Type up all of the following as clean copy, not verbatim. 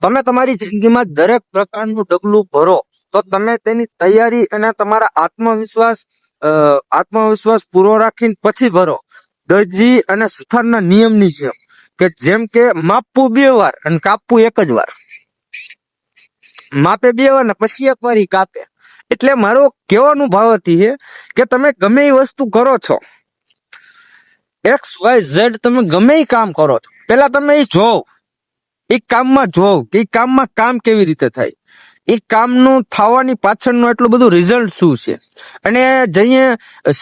તમે તમારી જિંદગીમાં દરેક પ્રકારનું ડગલું ભરો તો તમે તેની તૈયારી અને તમારા આત્મવિશ્વાસ પૂરો રાખીને પછી ભરો. દરજી અને સુથારના નિયમની જેમ કે માપવું 2 વાર અને કાપવું 1 જ વાર. માપે 2 વાર ને પછી 1 વાર કાપે. એટલે મારો કહેવાનું ભાવ હતી છે કે તમે ગમે એ વસ્તુ કરો છો, XYZ તમે ગમે એ કામ કરો છો, પેલા તમે એ જોવ, એ કામમાં જોવ કે એ કામમાં કામ કેવી રીતે થાય, એ કામનું થવાની પાછળનું એટલું બધું રિઝલ્ટ શું છે. અને જઈએ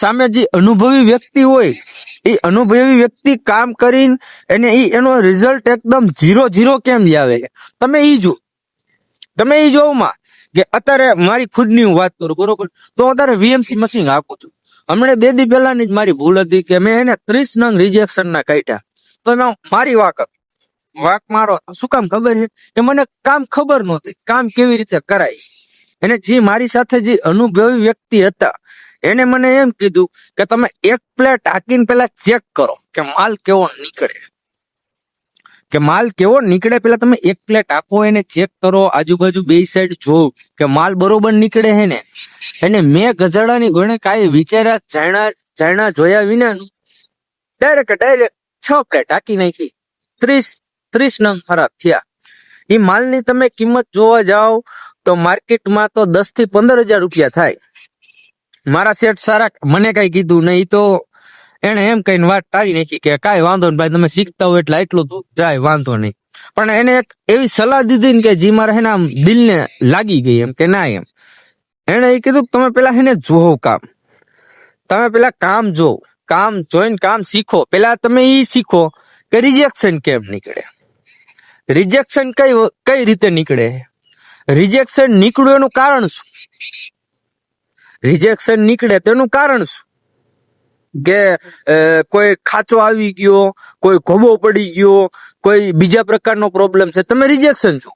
સામે જે અનુભવી વ્યક્તિ હોય, એ અનુભવી વ્યક્તિ કામ કરીને એનો રિઝલ્ટ એકદમ 0 કેમ આવે, તમે એ જો. તમે એ જોવમાં કે અત્યારે મારી ખુદની હું વાત કરું, બરોબર, તો અત્યારે VMC મશીન આપું છું. હમણાં 2 દી પહેલાની જ મારી ભૂલ હતી કે મેં એને 30 નંગ રિજેક્શન ના કાઢ્યા. તો એમાં મારી વાક મારો શું કામ ખબર છે કે મને કામ ખબર નહોતી કામ કેવી રીતે કરાય. અને જે મારી સાથે જે અનુભવી વ્યક્તિ હતા એને મને એમ કીધું કે તમે 1 પ્લેટ હાકીને પેલા ચેક કરો કે માલ કેવો નીકળે, પેલા તમે 1 પ્લેટ હાકો, એને ચેક કરો, આજુબાજુ 2 સાઈડ જોવ કે માલ બરોબર નીકળે હે ને. એને મેં ગધેડાની ગણે કાંઈ વિચાર્યા જાણ્યા જોયા વિનાનું ડાયરેક્ટ 6 પ્લેટ હાકી નાખી. 30 નંગ ખરાબ થયા. એ માલની તમે કિંમત જોવા જાઓ તો માર્કેટમાં તો 10 થી 15 હજાર રૂપિયા થાય. મારા શેઠ સારા, મને કઈ કીધું નહીં, તો એને એમ કહીને વાત ટાળી નાખી કે કાંઈ વાંધો નહીં ભાઈ, તમે શીખતા હોય એટલે એટલું જાય, વાંધો નહીં. પણ એને એક એવી સલાહ દીધી ને કે જે મારા એના દિલને લાગી ગઈ, એમ કે ના, એમ એને એ કીધું તમે પેલા એને જોવો કામ, તમે પેલા કામ જોવો, કામ જોઈને કામ શીખો. પેલા તમે એ શીખો કે રિજેક્શન કેમ નીકળે, રિજેક્શન કઈ રીતે નીકળે, રિજેક્શન નીકળ્યું એનું કારણ શું, રિજેક્શન નીકળે તેનું કારણ શું, કે કોઈ ખાંચો આવી ગયો, કોઈ ઘોબો પડી ગયો, કોઈ બીજા પ્રકારનો પ્રોબ્લેમ છે, તમે રિજેક્શન જો.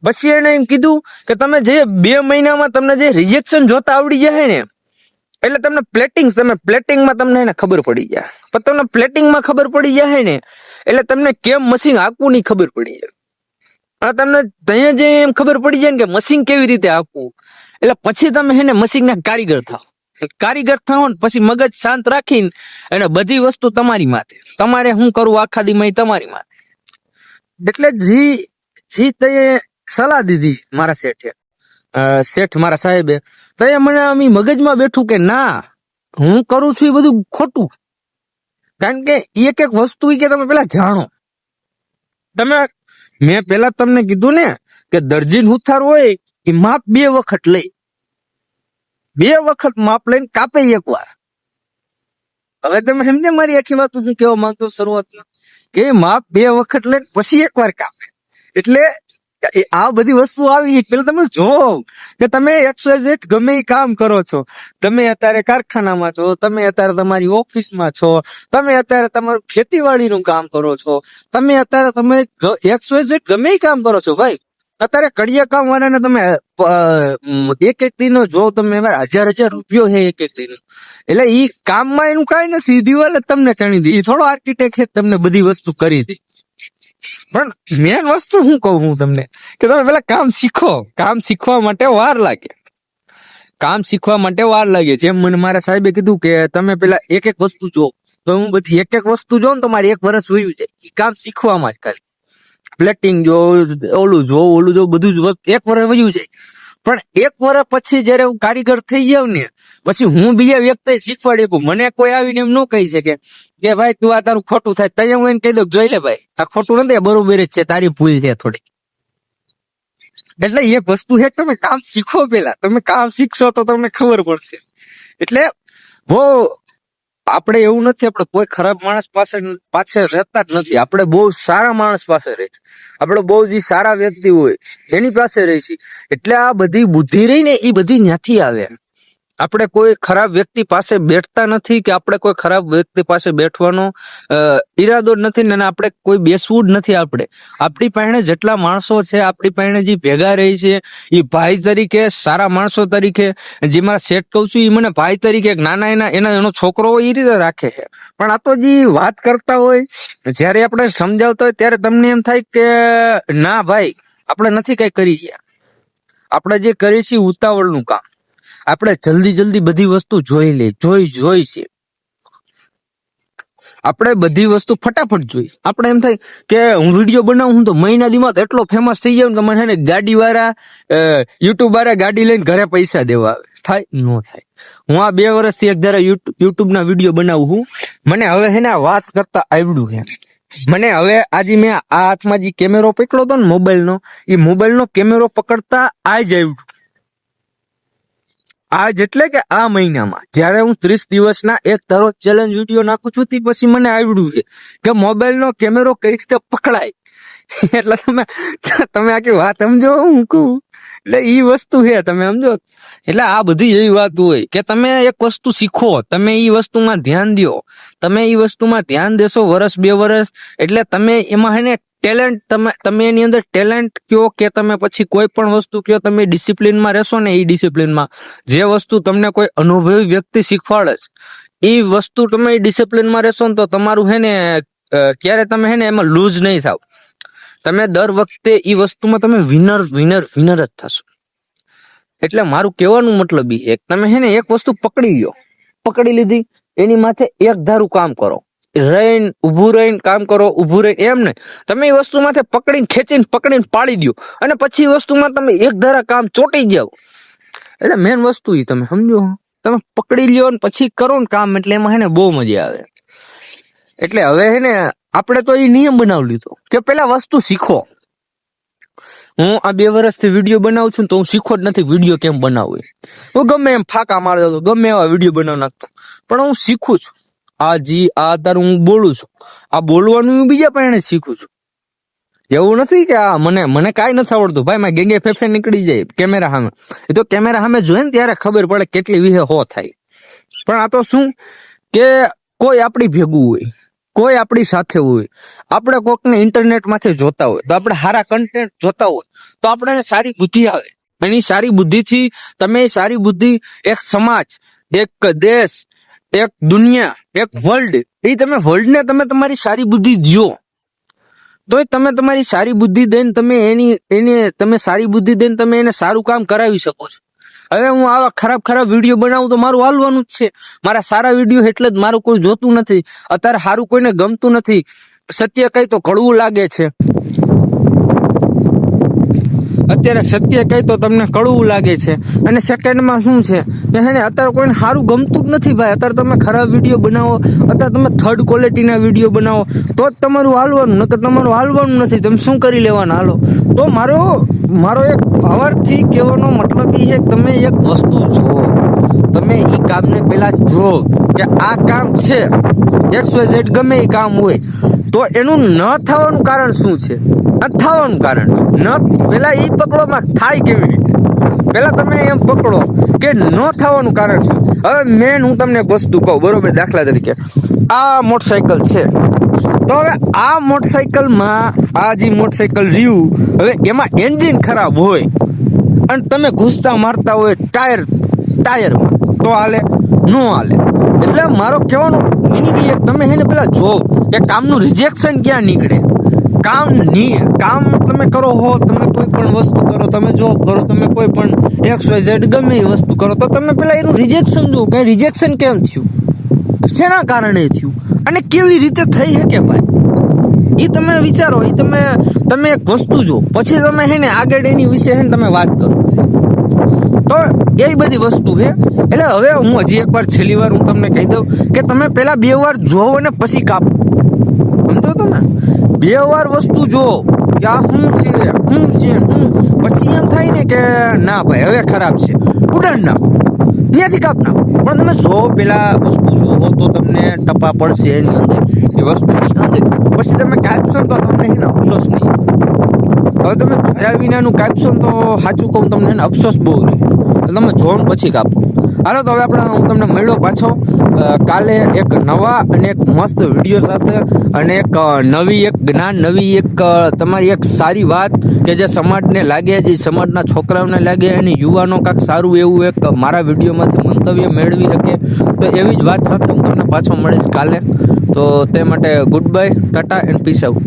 પછી એને એમ કીધું કે તમે જે 2 મહિનામાં તમને જે રિજેક્શન જોતા આવડી જાય ને, એટલે તમને પ્લેટિંગમાં તમને એને ખબર પડી જાય. પણ તમને પ્લેટિંગમાં ખબર પડી જાય ને એટલે તમને કેમ મશીન હાંકવું ની ખબર પડી જાય. અને તમને ત્યાં જે એમ ખબર પડી જાય ને કે મશીન કેવી રીતે હાંકવું, એટલે પછી તમે એને મશીનના કારીગર થાવ ને પછી મગજ શાંત રાખીને અને બધી વસ્તુ તમારી માથે, તમારે શું કરવું આખા દીમાં તમારી માથે. એટલે જી તે સલાહ દીધી મારા શેઠ મારા સાહેબે, તો એ મને આમ મગજમાં બેઠું કે ના, હું કરું છું એ બધું ખોટું. કારણ કે એક વસ્તુ કે તમે પેલા જાણો. મેં પેલા તમને કીધું ને કે દરજીન હુથાર હોય એ માપ 2 વખત લઈ, 2 વખત માપ લઈને કાપે 1 વાર. હવે તમે સમજે મારી આખી વાત હું કેવા માંગતો શરૂઆતમાં, કે માપ 2 વખત લઈને પછી 1 વાર કાપે. એટલે આ બધી વસ્તુ આવી. પેલા તમે જોવો કે તમે XYZ ગમે એ કામ કરો છો, તમે અત્યારે કારખાનામાં છો, તમે અત્યારે તમારી ઓફિસમાં છો, તમે અત્યારે તમારું ખેતીવાડીનું કામ કરો છો, તમે અત્યારે તમે XYZ ગમે એ કામ કરો છો ભાઈ. અત્યારે કડિયા કામ વાળાને તમે એક દિનો જો, તમે 1000 રૂપિયો છે એક દિનો. એટલે ઈ કામમાં એનું કઈ નથી, દિવાલ જ તમને ચણી દી, થોડો આર્કિટેક્ટ તમને બધી વસ્તુ કરી દી. પણ મેન વસ્તુ શું કહું હું તમને કે તમે પેલા કામ શીખો. કામ શીખવા માટે વાર લાગે. જેમ મને મારા સાહેબે કીધું કે તમે પેલા એક વસ્તુ જો, તો હું બધી એક વસ્તુ જો ને તમારે 1 વર્ષ વયું જાય એ કામ શીખવામાં જ. ખાલી પ્લેટિંગ જો, ઓલું જો બધું જ 1 વર્ષ વયું જાય. પણ 1 વર્ષ પછી જયારે હું કારીગર થઈ જાઉં ને, પછી હું બીજા વ્યક્તિ શીખવાડી શકું. મને કોઈ આવીને એમ ન કહી શકે કે ભાઈ તું આ તારું ખોટું થાય, તૈયાર હું એને કહી દઉં જોઈ લે ભાઈ આ ખોટું નથી, બરોબર જ છે, તારી ભૂલ છે થોડી. એટલે એક વસ્તુ છે, તમે કામ શીખો. પેલા તમે કામ શીખશો તો તમને ખબર પડશે. એટલે આપણે એવું નથી, આપણે કોઈ ખરાબ માણસ પાછળ રહેતા જ નથી. આપણે બહુ સારા માણસ પાસે રહે છે, આપણે બહુ જે સારા વ્યક્તિ હોય એની પાસે રહી છે. એટલે આ બધી બુદ્ધિ રહી ને એ બધી ત્યાંથી આવે. આપણે કોઈ ખરાબ વ્યક્તિ પાસે બેઠતા નથી કે આપણે કોઈ ખરાબ વ્યક્તિ પાસે બેઠવાનો ઈરાદો જ નથી ને આપણે કોઈ બેસવું જ નથી. આપણી પાસે જેટલા માણસો છે, આપણી પાસે જે ભેગા રહી છે એ ભાઈ તરીકે, સારા માણસો તરીકે, જે મારા શેઠ કહું છું એ મને ભાઈ તરીકે, નાના એનો છોકરો હોય એ રીતે રાખે છે. પણ આ તો જે વાત કરતા હોય, જયારે આપણે સમજાવતા હોય ત્યારે તમને એમ થાય કે ના ભાઈ આપણે નથી કઈ કરી રહ્યા. આપણે જે કરીએ છીએ ઉતાવળનું કામ. આપણે જલ્દી બધી વસ્તુ જોઈ છે. આપણે બધી વસ્તુ ફટાફટ જોઈ. આપણે એમ થાય કે હું વિડીયો બનાવું તો મહિના દીમાં એટલો ફેમસ થઈ જાવ કે મને ને ગાડી વાળા, યુટ્યુબ વાળા ગાડી લઈને ઘરે પૈસા દેવા આવે. થાય ન થાય? હું આ 2 વર્ષથી એક ધારા યુટ્યુબ ના વિડીયો બનાવું છું. મને હવે હે ને વાત કરતા આવડ્યું છે. મને હવે આજે મેં આ હાથમાં જે કેમેરો પકડ્યો હતો ને મોબાઈલનો, એ મોબાઈલનો કેમેરો પકડતા આજ આવ્યું. આજ એટલે કે આ મહિનામાં જયારે હું 30 દિવસના એક ધારો ચેલેન્જ વિડીયો નાખું છું તે પછી મને આવડ્યું છે કે મોબાઈલનો કેમેરો કઈ રીતે પકડાય. એટલે તમે આખી વાત સમજો હું કહું. એટલે ઈ વસ્તુ છે, તમે સમજો. એટલે આ બધી એવી વાત હોય કે તમે એક વસ્તુ શીખો, તમે ઈ વસ્તુમાં ધ્યાન દો. તમે ઈ વસ્તુમાં ધ્યાન દેશો 1-2 વર્ષ, એટલે તમે એમાં હે ને ટેલેન્ટ, તમે એની અંદર ટેલેન્ટ કયો કે તમે પછી કોઈ પણ વસ્તુ કયો, તમે ડિસિપ્લિનમાં રહેશો ને, એ ડિસિપ્લિનમાં જે વસ્તુ તમને કોઈ અનુભવી વ્યક્તિ શીખવાડે એ વસ્તુ તમે ડિસિપ્લિનમાં રહેશો ને તો તમારું હે ને ક્યારે તમે હે ને એમાં લૂઝ નહીં થાવ. તમે દર વખતે એ વસ્તુમાં તમે વિનર જ થશો. એટલે મારું કહેવાનું મતલબ એ તમે હે ને એક વસ્તુ પકડી લીધી, એની માથે એક ધારું કામ કરો. ઊભું રહીને કામ કરો, ઊભું રહીને એમ નહીં. તમે એ વસ્તુ માથે પકડીને પાડી દો અને પછી વસ્તુમાં તમે એક ધારા કામ ચોટી જાવ. એટલે મેન વસ્તુ એ તમે સમજો, તમે પકડી લ્યો ને પછી કરો ને કામ, એટલે એમાં હે ને બહુ મજા આવે. એટલે હવે હે ને આપણે તો એ નિયમ બનાવી લીધો કે પેલા વસ્તુ શીખો. હું આ 2 વર્ષથી વિડીયો બનાવું છું તો હું શીખો જ નથી વિડીયો કેમ બનાવવું. હું ગમે એમ ફાંકા મારતો હતો, ગમે એવા વિડીયો બનાવી નાખતો, પણ હું શીખું છું. આ તારું હું બોલું છું, આ બોલવાનું હું બીજા પાસે શીખું છું. એવું નથી કે આ મને કાંઈ નથી આવડતું. ભાઈ મારે ગેંગે ફેફે નીકળી જાય કેમેરા સામે. એ તો કેમેરા સામે જોઈ ને ત્યારે ખબર પડે કેટલી વિહે હો થાય. પણ આ તો શું કે કોઈ આપણી ભેગું હોય, કોઈ આપણી સાથે હોય, આપણે કોકને ઇન્ટરનેટ માંથી જોતા હોય તો આપણે સારા કન્ટેન્ટ જોતા હોય તો આપણે સારી બુદ્ધિ આવે. એની સારી બુદ્ધિથી તમે સારી બુદ્ધિ એક સમાજ, એક દેશ, એક દુનિયા, એક વર્લ્ડ, એ તમે વર્લ્ડને તમે તમારી સારી બુદ્ધિ દો તો તમે તમારી સારી બુદ્ધિ દઈને તમે સારી બુદ્ધિ દઈને તમે એને સારું કામ કરાવી શકો છો. હવે હું આવા ખરાબ વિડીયો બનાવું તો મારું હાલવાનું જ છે. મારા સારા વિડીયો એટલે જ મારું કોઈ જોતું નથી. અત્યારે સારું કોઈને ગમતું નથી. સત્ય કઈ તો કડવું લાગે છે. અત્યારે સત્ય કઈ તો તમને કડવું લાગે છે. અને સેકન્ડમાં શું છે કે અત્યારે કોઈને સારું ગમતું જ નથી ભાઈ. અત્યારે તમે ખરાબ વિડીયો બનાવો, અત્યારે તમે 3rd ક્વોલિટીના વિડીયો બનાવો તો જ તમારું હાલવાનું, નકર તમારું હાલવાનું નથી. તમે શું કરી લેવાના હાલો. તો મારો એક ભાવાર્થી કહેવાનો મતલબ એ છે કે તમે એક વસ્તુ જુઓ, તમે એ કામને પેલા જુઓ કે આ કામ છે XYZ ગમે એ કામ હોય તો એનું ન થવાનું કારણ શું છે, થવાનું કારણ ન પેલા એ પકડોમાં થાય કેવી રીતે. પેલા તમે એમ પકડો કે ન થવાનું કારણ શું. હવે મેન હું તમને એક વસ્તુ કહું, બરોબર, દાખલા તરીકે આ મોટરસાયકલ છે તો હવે આ મોટરસાયકલમાં આ જે મોટરસાયકલ રહ્યું, હવે એમાં એન્જિન ખરાબ હોય અને તમે ઘૂસતા મારતા હોય ટાયરમાં તો હાલે ન હાલે. એટલે મારો કહેવાનો મિનિંગ એ તમે એને પેલા જો કે કામનું રિજેક્શન ક્યાં નીકળે. કામ તમે કરો હો, તમે કોઈ પણ વસ્તુ કરો, તમે જોબ કરો, તમે કોઈ પણ XYZ ગમે એ વસ્તુ કરો તો તમે પેલા એનું રિજેક્શન જો કે રિજેક્શન કેમ થયું, શેના કારણે થયું અને કેવી રીતે થઈ શકે ભાઈ. એ તમે વિચારો, એ તમે એક વસ્તુ જો પછી તમે હે ને આગળ એની વિશે હે ને તમે વાત કરો. તો એ બધી વસ્તુ છે. એટલે હવે હું હજી એકવાર છેલ્લી વાર હું તમને કહી દઉં કે તમે પેલા 2 વાર જોવો ને પછી કાપો. સમજો તમે 2 વાર વસ્તુ જોવો કે આ શું છે પછી એમ થાય ને કે ના ભાઈ હવે ખરાબ છે, ઉડાડ નાખો, ત્યાંથી કાપ નાખો. પણ તમે પેલા વસ્તુ જોવો તો તમને ટપા પડશે એની અંદર, એ વસ્તુની અંદર. પછી તમે કાપશો તો તમને એને અફસોસ નહીં. હવે તમે જોયા વિનાનું કાપશો તો સાચું કહું તમને એને અફસોસ બહુ રહે. તમે જોન પછી કાપો. હાલો તો હવે હું તમને મળ્યો પાછો કાલે એક નવા અને એક મસ્ત વિડીયો સાથે અને એક નવી એક જ્ઞાન નવી એક તમારી એક સારી વાત કે જે સમાજને લાગે, જે સમાજના છોકરાઓને લાગે અને યુવાનો કાંઈક સારું એવું એક મારા વિડીયોમાંથી મંતવ્ય મેળવી શકે, તો એવી જ વાત સાથે હું તમને પાછો મળીશ કાલે. તો તે માટે good bye, tata and peace out.